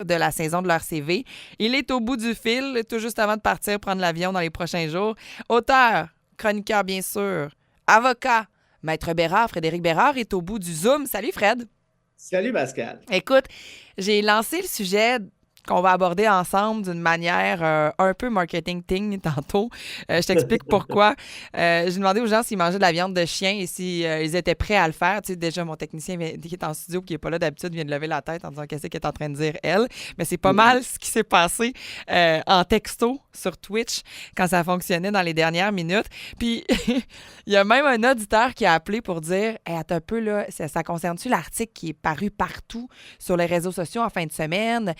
de la saison de leur CV. Il est au bout du fil, tout juste avant de partir prendre l'avion dans les prochains jours. Auteur, chroniqueur bien sûr, avocat, Maître Bérard, Frédéric Bérard est au bout du Zoom. Salut Fred! Salut Pascal. Écoute, j'ai lancé le sujet qu'on va aborder ensemble d'une manière un peu marketing thing tantôt. Je t'explique pourquoi. J'ai demandé aux gens s'ils mangeaient de la viande de chien et s'ils ils étaient prêts à le faire. Tu sais, déjà, mon technicien qui est en studio, qui n'est pas là d'habitude, vient de lever la tête en disant qu'est-ce qu'elle est en train de dire, elle. Mais c'est pas mal ce qui s'est passé en texto sur Twitch quand ça fonctionnait dans les dernières minutes. Puis, il y a même un auditeur qui a appelé pour dire hey, attends un peu, là, ça concerne-tu l'article qui est paru partout sur les réseaux sociaux en fin de semaine?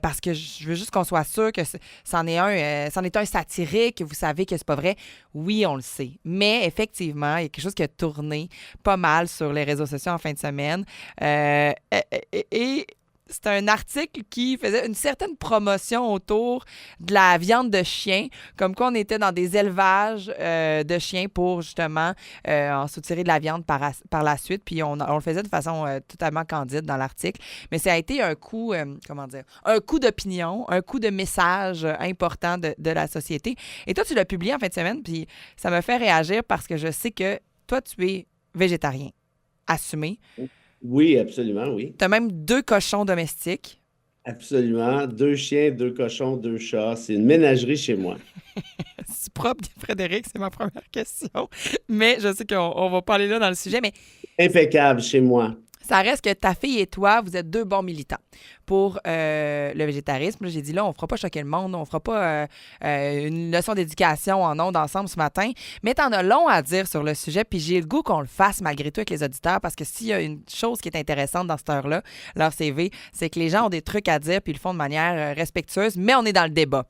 Parce que je veux juste qu'on soit sûr que c'en est un satirique, vous savez que c'est pas vrai. Oui, on le sait. Mais effectivement, il y a quelque chose qui a tourné pas mal sur les réseaux sociaux en fin de semaine. Et c'est un article qui faisait une certaine promotion autour de la viande de chien, comme quoi on était dans des élevages de chiens pour justement en soutirer de la viande par la suite. Puis on le faisait de façon totalement candide dans l'article. Mais ça a été un coup, comment dire, un coup d'opinion, un coup de message important de la société. Et toi, tu l'as publié en fin de semaine, puis ça me fait réagir parce que je sais que toi, tu es végétarien, assumé. Oui, absolument, oui. Tu as même 2 cochons domestiques. Absolument. Deux chiens, deux cochons, deux chats. C'est une ménagerie chez moi. C'est propre, Frédéric, c'est ma première question. Mais je sais qu'on va pas aller là dans le sujet, mais Impeccable chez moi. ça reste que ta fille et toi, vous êtes 2 bons militants pour le végétarisme. Là, j'ai dit là, on fera pas choquer le monde, on fera pas une leçon d'éducation en ondes ensemble ce matin, mais t'en as long à dire sur le sujet, puis j'ai le goût qu'on le fasse malgré tout avec les auditeurs, parce que s'il y a une chose qui est intéressante dans cette heure-là, leur CV, c'est que les gens ont des trucs à dire, puis ils le font de manière respectueuse, mais on est dans le débat.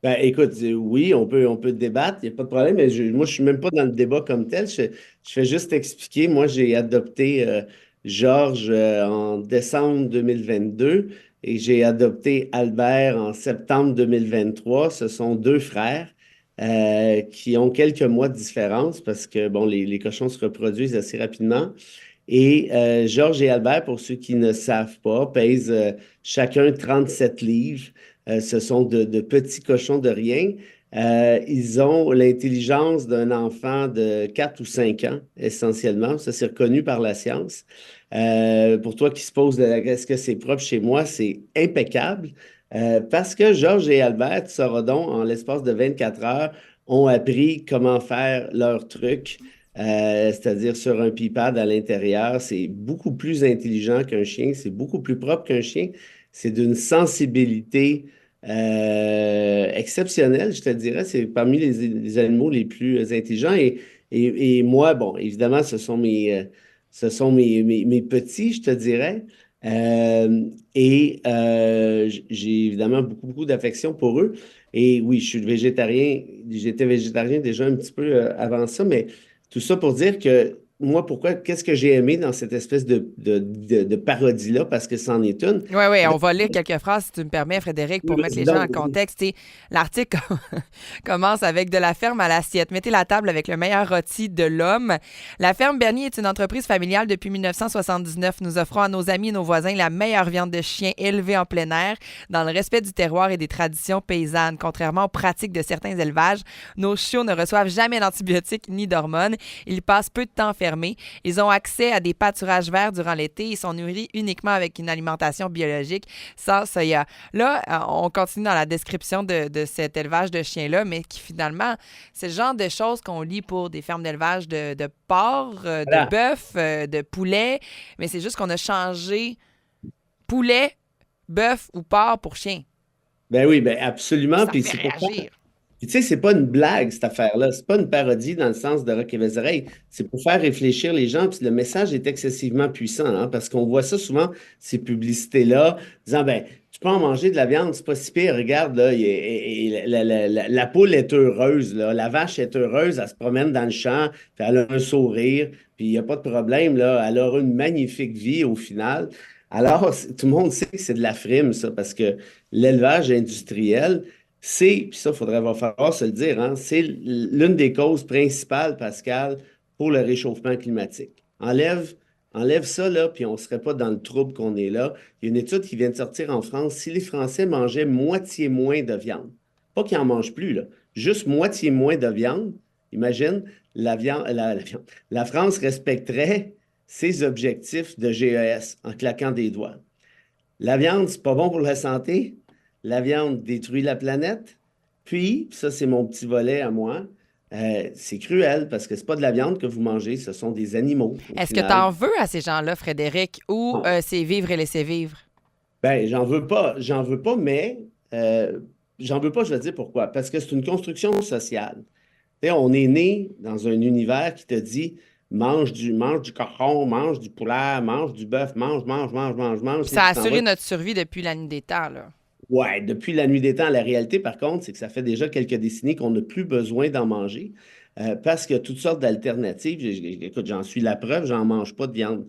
Ben, écoute, oui, on peut débattre, il n'y a pas de problème, mais moi, je suis même pas dans le débat comme tel. Je fais juste expliquer. Moi, j'ai adopté Georges en décembre 2022 et j'ai adopté Albert en septembre 2023. Ce sont deux frères qui ont quelques mois de différence parce que, bon, les cochons se reproduisent assez rapidement. Et Georges et Albert, pour ceux qui ne savent pas, pèsent chacun 37 livres. Ce sont de petits cochons de rien. Ils ont l'intelligence d'un enfant de 4 ou 5 ans, essentiellement. Ça, c'est reconnu par la science. Pour toi qui se pose la question, est-ce que c'est propre chez moi? C'est impeccable. Parce que Georges et Albert, tu sauras donc, en l'espace de 24 heures, ont appris comment faire leur truc. C'est-à-dire sur un pipade à l'intérieur. C'est beaucoup plus intelligent qu'un chien, c'est beaucoup plus propre qu'un chien. C'est d'une sensibilité exceptionnelle, je te dirais. C'est parmi les animaux les plus intelligents. Et moi, bon, évidemment, ce sont mes petits, je te dirais. J'ai évidemment beaucoup, beaucoup d'affection pour eux. Et oui, je suis végétarien. J'étais végétarien déjà un petit peu avant ça, mais tout ça pour dire que moi, qu'est-ce que j'ai aimé dans cette espèce de parodie-là, parce que c'en est une. Oui, oui, on va lire quelques phrases, si tu me permets, Frédéric, pour mettre les gens en Donc, contexte. L'article commence avec de la ferme à l'assiette. Mettez la table avec le meilleur rôti de l'homme. La ferme Bernier est une entreprise familiale depuis 1979. Nous offrons à nos amis et nos voisins la meilleure viande de chien élevée en plein air, dans le respect du terroir et des traditions paysannes. Contrairement aux pratiques de certains élevages, nos chiots ne reçoivent jamais d'antibiotiques ni d'hormones. Ils passent peu de temps fermés. Ils ont accès à des pâturages verts durant l'été. Ils sont nourris uniquement avec une alimentation biologique sans soya. Là, on continue dans la description de cet élevage de chiens-là, mais qui finalement, c'est le genre de choses qu'on lit pour des fermes d'élevage de porc, de voilà. bœuf, de poulet, mais c'est juste qu'on a changé poulet, bœuf ou porc pour chien. Ben oui, ben absolument. Ça Puis fait c'est pour ça. réagir. Puis tu sais, c'est pas une blague, cette affaire-là. C'est pas une parodie dans le sens de Rock et les oreilles. C'est pour faire réfléchir les gens. Puis le message est excessivement puissant, hein, parce qu'on voit ça souvent, ces publicités-là, disant, ben, tu peux en manger de la viande, c'est pas si pire. Regarde, là, la poule est heureuse, là. La vache est heureuse, elle se promène dans le champ, puis elle a un sourire, puis il n'y a pas de problème, là. Elle aura une magnifique vie au final. Alors, tout le monde sait que c'est de la frime, ça, parce que l'élevage industriel, puis ça, va falloir se le dire, hein, c'est l'une des causes principales, Pascal, pour le réchauffement climatique. Enlève Enlève ça, là, puis on ne serait pas dans le trouble qu'on est là. Il y a une étude qui vient de sortir en France. Si les Français mangeaient moitié moins de viande, pas qu'ils n'en mangent plus, là, juste moitié moins de viande, imagine, la France respecterait ses objectifs de GES en claquant des doigts. La viande, c'est pas bon pour la santé. La viande détruit la planète. Puis, ça, c'est mon petit volet à moi. C'est cruel parce que c'est pas de la viande que vous mangez, ce sont des animaux au Est-ce que tu final. en veux à ces gens-là, Frédéric, ou Ah. c'est vivre et laisser vivre? Ben, j'en veux pas, mais j'en veux pas, je vais te dire pourquoi. Parce que c'est une construction sociale. Tu sais, on est né dans un univers qui te dit mange du cochon, mange du poulet, mange du bœuf, mange. Puis Tu sais, ça a tu t'en vas. assuré notre survie depuis la nuit des temps, là. Ouais, depuis la nuit des temps, la réalité, par contre, c'est que ça fait déjà quelques décennies qu'on n'a plus besoin d'en manger parce qu'il y a toutes sortes d'alternatives. Écoute, j'en suis la preuve, j'en mange pas de viande.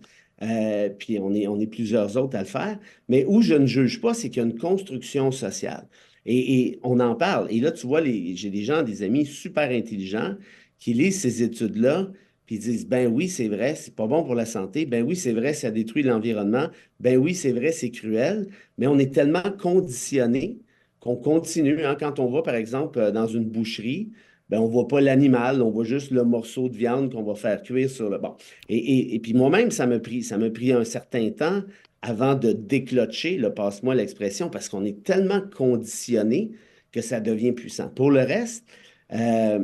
Puis on est plusieurs autres à le faire. Mais où je ne juge pas, c'est qu'il y a une construction sociale. Et on en parle. Et là, tu vois, j'ai des gens, des amis super intelligents qui lisent ces études-là, puis ils disent, ben oui, c'est vrai, c'est pas bon pour la santé. Ben oui, c'est vrai, ça détruit l'environnement. Ben oui, c'est vrai, c'est cruel. Mais on est tellement conditionné qu'on continue, hein. Quand on va, par exemple, dans une boucherie, ben, on ne voit pas l'animal, on voit juste le morceau de viande qu'on va faire cuire sur le... Bon. Et puis moi-même, ça m'a pris un certain temps avant de déclocher, là, passe-moi l'expression, parce qu'on est tellement conditionné que ça devient puissant. Pour le reste, euh,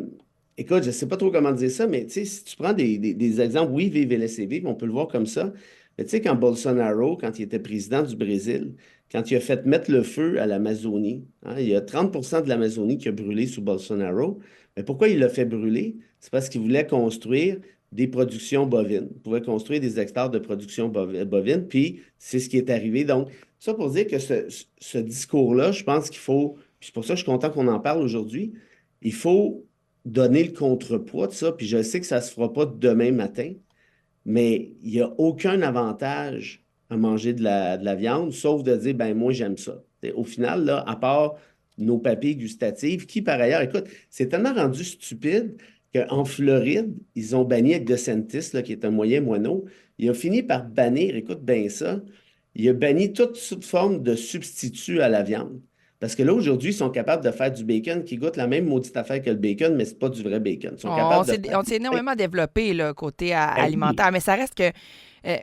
écoute, je ne sais pas trop comment dire ça, mais tu sais, si tu prends des exemples, oui, vive et laissez vivre, on peut le voir comme ça. Mais tu sais, quand Bolsonaro, quand il était président du Brésil, quand il a fait mettre le feu à l'Amazonie, hein, il y a 30% de l'Amazonie qui a brûlé sous Bolsonaro. Mais pourquoi il l'a fait brûler? C'est parce qu'il voulait construire des productions bovines. Il pouvait construire des hectares de production bovine, puis c'est ce qui est arrivé. Donc, ça pour dire que ce discours-là, je pense qu'il faut, puis c'est pour ça que je suis content qu'on en parle aujourd'hui, il faut donner le contrepoids de ça, puis je sais que ça ne se fera pas demain matin, mais il n'y a aucun avantage à manger de la viande, sauf de dire, ben moi, j'aime ça. Au final, là, à part nos papilles gustatives, qui par ailleurs, écoute, c'est tellement rendu stupide qu'en Floride, ils ont banni avec DeSantis, là, qui est un moyen moineau, il a fini par bannir, écoute bien ça, il a banni toute forme de substitut à la viande. Parce que là, aujourd'hui, ils sont capables de faire du bacon qui goûte la même maudite affaire que le bacon, mais c'est pas du vrai bacon. Ils sont capables de faire On s'est énormément développé, là, côté ben oui. alimentaire, mais ça reste que,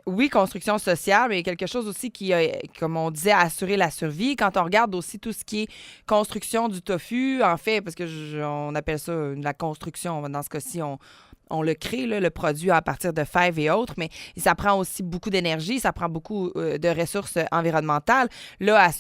oui, construction sociale, mais quelque chose aussi qui a, comme on disait, assuré la survie. Quand on regarde aussi tout ce qui est construction du tofu, en fait, parce que on appelle ça la construction, dans ce cas-ci, on le crée, là, le produit à partir de fèves et autres, mais ça prend aussi beaucoup d'énergie, ça prend beaucoup de ressources environnementales. Là, à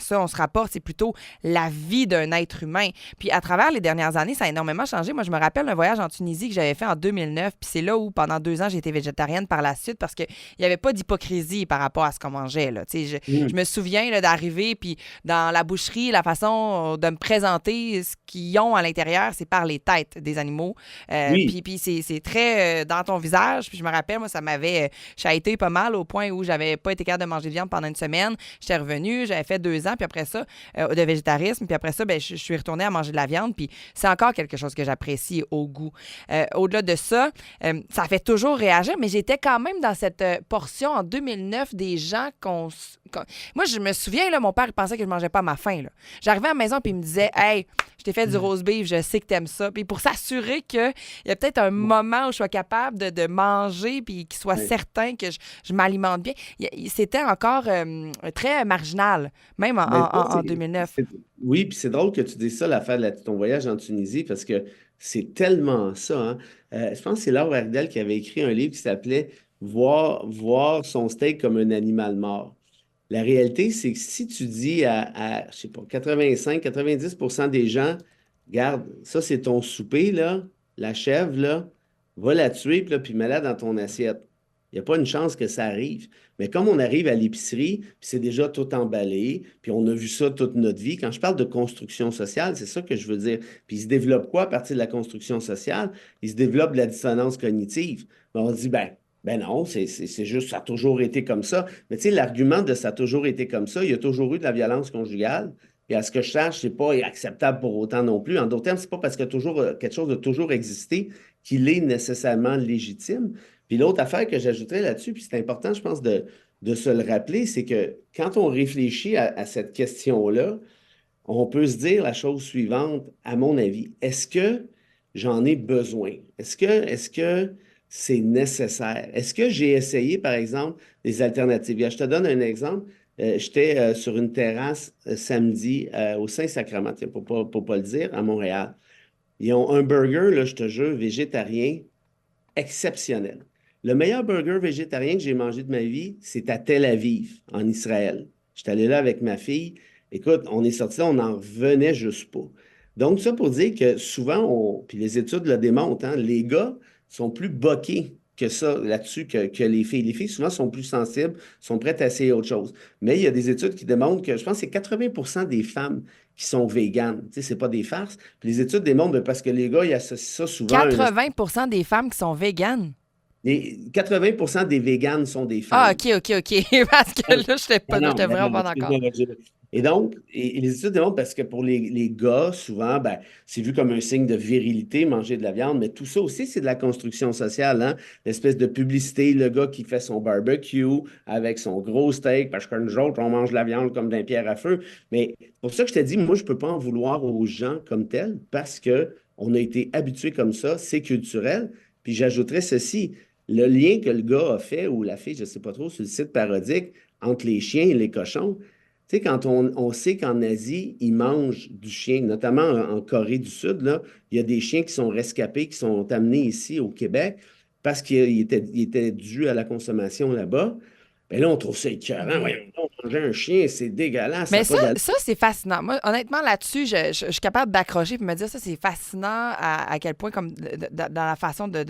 ça, on se rapporte, c'est plutôt la vie d'un être humain. Puis à travers les dernières années, ça a énormément changé. Moi, je me rappelle un voyage en Tunisie que j'avais fait en 2009, puis c'est là où pendant 2 ans, j'ai été végétarienne par la suite parce qu'il n'y avait pas d'hypocrisie par rapport à ce qu'on mangeait. Là. Je Mm. me souviens là, d'arriver, puis dans la boucherie, la façon de me présenter, ce qu'ils ont à l'intérieur, c'est par les têtes des animaux. Oui. Puis c'est très dans ton visage. Puis je me rappelle, moi, ça m'avait chahuté pas mal au point où j'avais pas été capable de manger de viande pendant une semaine. J'étais revenue, j'avais fait 2 ans, puis après ça, de végétarisme. Puis après ça, ben, je suis retournée à manger de la viande. Puis c'est encore quelque chose que j'apprécie au goût. Au-delà de ça, ça fait toujours réagir, mais j'étais quand même dans cette portion en 2009 des gens Moi, je me souviens, là, mon père il pensait que je mangeais pas à ma faim. Là. J'arrivais à la maison, puis il me disait, hey, je t'ai fait du roast beef, je sais que t'aimes ça. Puis pour s'assurer qu'il y a peut-être un moment où je sois capable de manger, puis qu'il soit Ouais. certain que je m'alimente bien, c'était encore très marginal, même Ben, ça, en 2009. oui, puis c'est drôle que tu dises ça, l'affaire de ton voyage en Tunisie, parce que c'est tellement ça, hein. Je pense que c'est Laure Herdel qui avait écrit un livre qui s'appelait voir son steak comme un animal mort. La réalité, c'est que si tu dis je sais pas, 85-90% des gens, regarde, ça c'est ton souper, là, la chèvre, là, va la tuer, puis mets-la dans ton assiette. Il n'y a pas une chance que ça arrive. Mais comme on arrive à l'épicerie, puis c'est déjà tout emballé, puis on a vu ça toute notre vie. Quand je parle de construction sociale, c'est ça que je veux dire. Puis il se développe quoi à partir de la construction sociale? Il se développe de la dissonance cognitive. Ben, on dit, ben non, c'est juste, ça a toujours été comme ça. Mais tu sais, l'argument de ça a toujours été comme ça, il y a toujours eu de la violence conjugale. Et à ce que je sache, c'est pas acceptable pour autant non plus. En d'autres termes, c'est pas parce qu'il y a toujours quelque chose de toujours existé qu'il est nécessairement légitime. Puis l'autre affaire que j'ajouterais là-dessus, puis c'est important, je pense, de se le rappeler, c'est que quand on réfléchit à cette question-là, on peut se dire la chose suivante, à mon avis. Est-ce que j'en ai besoin? Est-ce que c'est nécessaire? Est-ce que j'ai essayé, par exemple, des alternatives? Je te donne un exemple. J'étais sur une terrasse samedi au Saint-Sacrement, tiens, pour pas le dire, à Montréal. Ils ont un burger, là, je te jure, végétarien, exceptionnel. Le meilleur burger végétarien que j'ai mangé de ma vie, c'est à Tel Aviv, en Israël. J'étais allé là avec ma fille. Écoute, on est sorti là, on n'en revenait juste pas. Donc, ça pour dire que souvent, puis les études le démontrent, hein, les gars sont plus boqués que ça là-dessus que les filles. Les filles, souvent, sont plus sensibles, sont prêtes à essayer autre chose. Mais il y a des études qui démontrent que, je pense que c'est 80% des femmes qui sont véganes. Tu sais, c'est pas des farces. Puis les études démontrent parce que les gars, ils associent ça souvent à un 80% des femmes qui sont véganes. 80% des véganes sont des Ah, femmes. OK, OK, OK. Parce que Donc, là, ben non, j'étais ben vraiment non, pas excuse-moi, d'accord. Roger. Et donc, les études démontrent parce que pour les gars, souvent, ben, c'est vu comme un signe de virilité, manger de la viande, mais tout ça aussi, c'est de la construction sociale, hein? L'espèce de publicité, le gars qui fait son barbecue avec son gros steak, parce que nous autres, on mange de la viande comme d'un pierre à feu. Mais pour ça que je te dis, moi, je ne peux pas en vouloir aux gens comme tels parce que on a été habitués comme ça, c'est culturel. Puis j'ajouterais ceci. Le lien que le gars a fait, ou la fille, je ne sais pas trop, sur le site parodique, entre les chiens et les cochons, tu sais, quand on sait qu'en Asie, ils mangent du chien, notamment en Corée du Sud, là, il y a des chiens qui sont rescapés, qui sont amenés ici au Québec parce qu'ils étaient dus à la consommation là-bas. Bien là, on trouve ça écœurant. Mhm. Voyons donc, manger un chien, c'est dégueulasse, ça Mais n'a pas d'allure. ça c'est fascinant. Moi, honnêtement, là-dessus, je suis capable d'accrocher et me dire ça, c'est fascinant à quel point, comme dans la façon de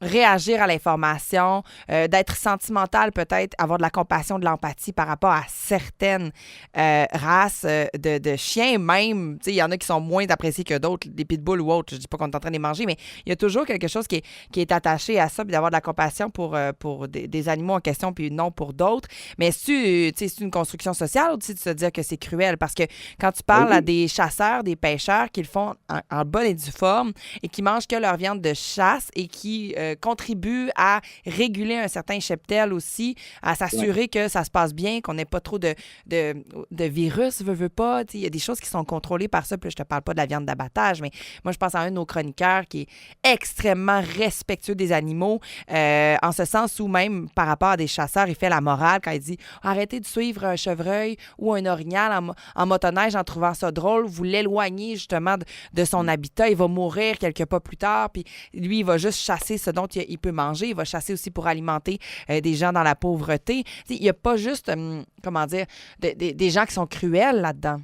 réagir à l'information, d'être sentimental, peut-être, avoir de la compassion, de l'empathie par rapport à certaines races de chiens, même. Tu sais, il y en a qui sont moins appréciés que d'autres, des pitbulls ou autres. Je dis pas qu'on est en train de les manger, mais il y a toujours quelque chose qui est attaché à ça, puis d'avoir de la compassion pour des animaux en question, puis non pour d'autres. Mais c'est une construction sociale aussi de se dire que c'est cruel parce que quand tu Ben parles à oui. des chasseurs, des pêcheurs qui le font en bonne et due forme et qui mangent que leur viande de chasse et qui contribuent à réguler un certain cheptel aussi, à Ouais. s'assurer que ça se passe bien, qu'on n'ait pas trop de, de virus, veut pas. Il y a des choses qui sont contrôlées par ça. Puis je te parle pas de la viande d'abattage, mais moi, je pense à un de nos chroniqueurs qui est extrêmement respectueux des animaux, en ce sens où même par rapport à des chasseurs, il fait la morale quand il dit arrêtez de suivre un chevreuil ou un orignal en motoneige en trouvant ça drôle, vous l'éloignez justement de son habitat, il va mourir quelques pas plus tard, puis lui, il va juste chasser ce dont il peut manger, il va chasser aussi pour alimenter des gens dans la pauvreté. Il n'y a pas juste, comment dire, des gens qui sont cruels là-dedans.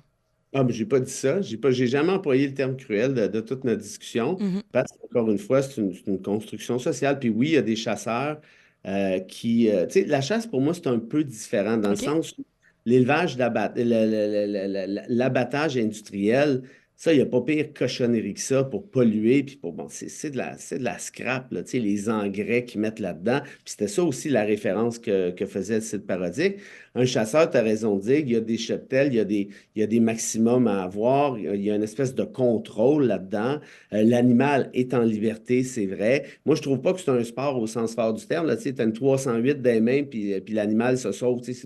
Ah, mais j'ai pas dit ça. J'ai jamais employé le terme cruel de toute notre discussion. Mhm. Parce qu'encore une fois, c'est une construction sociale. Puis oui, il y a des chasseurs tu sais, la chasse, pour moi, c'est un peu différent dans le OK? sens où l'abattage industriel, ça, il n'y a pas pire cochonnerie que ça pour polluer. Puis bon, c'est de la scrap, là, tu sais, les engrais qu'ils mettent là-dedans. Puis c'était ça aussi la référence que faisait le site parodique. Un chasseur, tu as raison de dire, il y a des cheptels, il y a des maximums à avoir, il y a une espèce de contrôle là-dedans. L'animal est en liberté, c'est vrai. Moi, je trouve pas que c'est un sport au sens fort du terme. Là, tu as une 308 des mains, puis l'animal se sauve. Tu sais,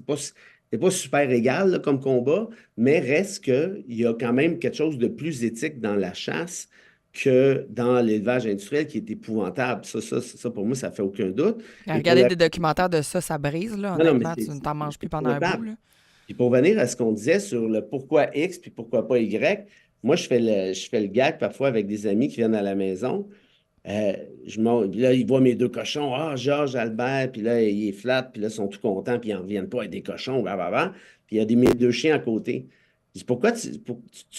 c'est pas super égal là, comme combat, mais reste qu'il y a quand même quelque chose de plus éthique dans la chasse que dans l'élevage industriel qui est épouvantable. Ça, pour moi, ça fait aucun doute. Et pour Regarder le... des documentaires de ça, ça brise, là. Non, non, mais Honnêtement, tu ne t'en manges c'est plus pendant un bout, épouvantable. là. Puis pour venir à ce qu'on disait sur le pourquoi X puis pourquoi pas Y, moi, je fais le gag parfois avec des amis qui viennent à la maison. Là, ils voient mes deux cochons. Ah, Georges, Albert, puis là, ils est flattent, puis là, ils sont tout contents, puis ils n'en reviennent pas avec des cochons, blablabla. Puis il y a mes deux chiens à côté. Je dis, pourquoi tu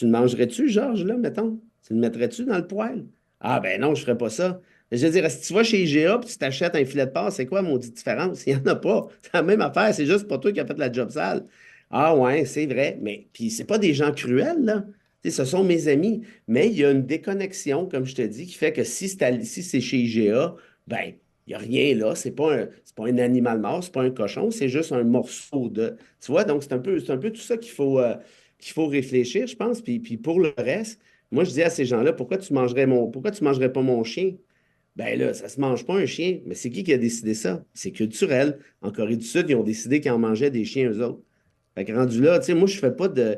le mangerais-tu, Georges, là, mettons? Tu le mettrais-tu dans le poêle? Ah, ben non, je ne ferais pas ça. Je veux dire, si tu vas chez IGA puis tu t'achètes un filet de porc, c'est quoi, maudite différence? Il n'y en a pas. C'est la même affaire, c'est juste pas toi qui as fait la job sale. Ah ouais, c'est vrai. Mais puis c'est pas des gens cruels, là. Tu sais, ce sont mes amis. Mais il y a une déconnexion, comme je te dis, qui fait que si c'est chez IGA, ben, il n'y a rien là. C'est pas un animal mort, c'est pas un cochon, c'est juste un morceau de. Tu vois, donc c'est un peu tout ça qu'il faut réfléchir, je pense. Puis pour le reste, moi, je dis à ces gens-là, pourquoi tu mangerais pas mon chien? Ben là, ça se mange pas un chien. Mais c'est qui a décidé ça? C'est culturel. En Corée du Sud, ils ont décidé qu'ils en mangeaient des chiens eux autres. Fait que rendu là, tu sais, moi, je fais pas de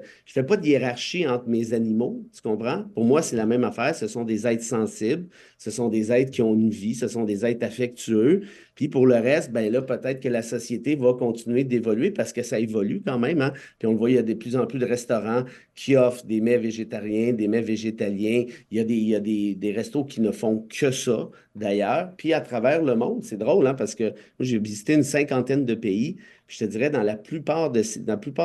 hiérarchie entre mes animaux, tu comprends? Pour moi, c'est la même affaire. Ce sont des êtres sensibles, ce sont des êtres qui ont une vie, ce sont des êtres affectueux. Puis pour le reste, ben là, peut-être que la société va continuer d'évoluer parce que ça évolue quand même, hein? Puis on le voit, il y a de plus en plus de restaurants qui offrent des mets végétariens, des mets végétaliens. Il y a des restos qui ne font que ça, d'ailleurs. Puis à travers le monde, c'est drôle, hein? Parce que moi, j'ai visité une cinquantaine de pays. Puis je te dirais, dans la plupart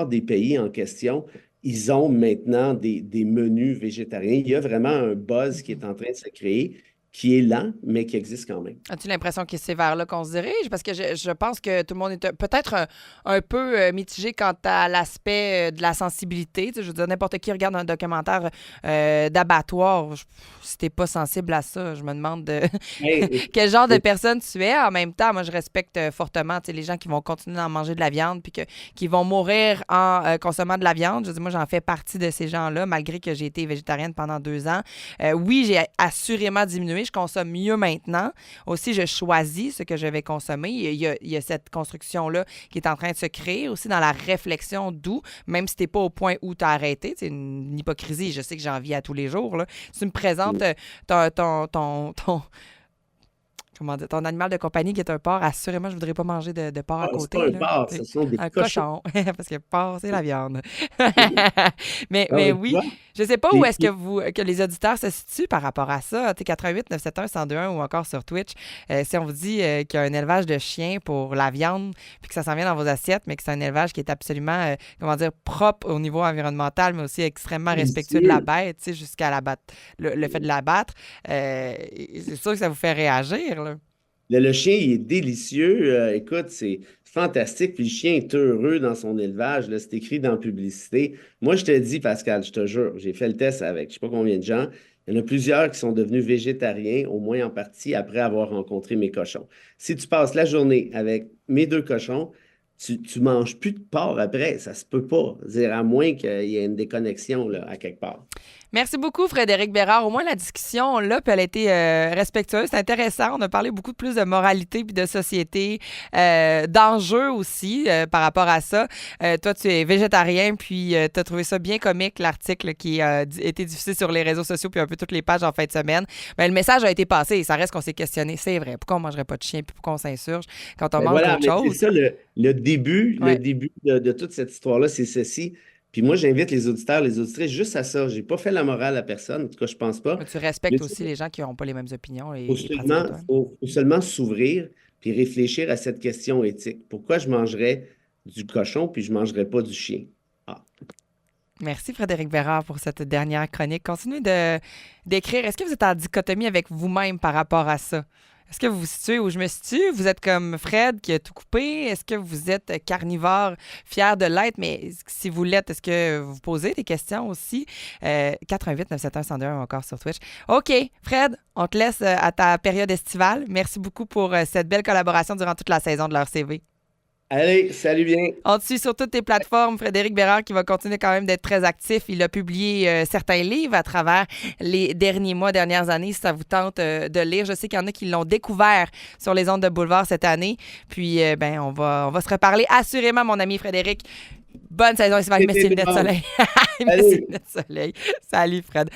des pays en question, ils ont maintenant des menus végétariens. Il y a vraiment un buzz qui est en train de se créer, qui est lent, mais qui existe quand même. As-tu l'impression que c'est vers là qu'on se dirige? Parce que je pense que tout le monde est peut-être un peu mitigé quant à l'aspect de la sensibilité. Tu sais, je veux dire, n'importe qui regarde un documentaire d'abattoir. Si t'es pas sensible à ça, je me demande Hey, quel genre de personne tu es. En même temps, moi, je respecte fortement tu sais, les gens qui vont continuer à manger de la viande puis qui vont mourir en consommant de la viande. Je veux dire, moi, j'en fais partie de ces gens-là, malgré que j'ai été végétarienne pendant 2 ans. Oui, j'ai assurément diminué. Je consomme mieux maintenant. Aussi, je choisis ce que je vais consommer. Il y a cette construction-là qui est en train de se créer aussi dans la réflexion d'où, même si tu n'es pas au point où tu as arrêté. C'est une hypocrisie. Je sais que j'en vis à tous les jours. Là. Si tu me présentes comment dire, ton animal de compagnie qui est un porc, assurément, je ne voudrais pas manger de porc à c'est pas côté. un Là. porc, Tu ce sais, sont des un cochons. cochon, parce que porc, c'est la viande. Ah, mais mais tu oui, vois, je ne sais pas où les- est-ce que les auditeurs se situent par rapport à ça. Tu 88 971 1021 ou encore sur Twitch. Si on vous dit qu'il y a un élevage de chiens pour la viande, puis que ça s'en vient dans vos assiettes, mais que c'est un élevage qui est absolument, comment dire, propre au niveau environnemental, mais aussi extrêmement respectueux de la délicieux. bête, tu sais, jusqu'à le fait de l'abattre, c'est sûr que ça vous fait réagir, là. Le chien, il est délicieux. Écoute, c'est fantastique. Puis le chien est heureux dans son élevage. Là, c'est écrit dans la publicité. Moi, je te dis, Pascal, je te jure, j'ai fait le test avec je ne sais pas combien de gens. Il y en a plusieurs qui sont devenus végétariens, au moins en partie, après avoir rencontré mes cochons. Si tu passes la journée avec mes deux cochons, tu manges plus de porc après. Ça se peut pas. Dire, à moins qu'il y ait une déconnexion là, à quelque part. Merci beaucoup, Frédéric Bérard. Au moins, la discussion, là, puis elle a été respectueuse. C'est intéressant. On a parlé beaucoup plus de moralité puis de société, d'enjeux aussi par rapport à ça. Toi, tu es végétarien, puis tu as trouvé ça bien comique, l'article qui a été diffusé sur les réseaux sociaux puis un peu toutes les pages en fin de semaine. Ben, le message a été passé. Ça reste qu'on s'est questionné. C'est vrai. Pourquoi on ne mangerait pas de chien puis pourquoi on s'insurge quand on Ben mange voilà, d'autres mais c'est choses? ça le début, le Ouais. début de toute cette histoire-là, c'est ceci. Puis moi, j'invite les auditeurs, les auditrices juste à ça. J'ai pas fait la morale à personne, en tout cas, je pense pas. Mais tu Mais respectes tu aussi les gens qui n'ont pas les mêmes opinions faut et pratiques que seulement, toi. faut seulement s'ouvrir puis réfléchir à cette question éthique. Pourquoi je mangerais du cochon puis je mangerais pas du chien? Ah. Merci Frédéric Bérard pour cette dernière chronique. Continuez d'écrire. Est-ce que vous êtes en dichotomie avec vous-même par rapport à ça? Est-ce que vous vous situez où je me situe? Vous êtes comme Fred qui a tout coupé? Est-ce que vous êtes carnivore, fier de l'être? Mais si vous l'êtes, est-ce que vous posez des questions aussi? 88 971 101 encore sur Twitch. OK, Fred, on te laisse à ta période estivale. Merci beaucoup pour cette belle collaboration durant toute la saison de leur CV. Allez, salut bien. On te suit sur toutes tes plateformes. Frédéric Bérard qui va continuer quand même d'être très actif. Il a publié certains livres à travers les derniers mois, dernières années. Si ça vous tente de lire, je sais qu'il y en a qui l'ont découvert sur les ondes de Boulevard cette année. Puis, on va se reparler assurément, mon ami Frédéric. Bonne saison estivale. Merci, lunettes de soleil. Merci, Salut. lunettes de soleil. Salut, Fred.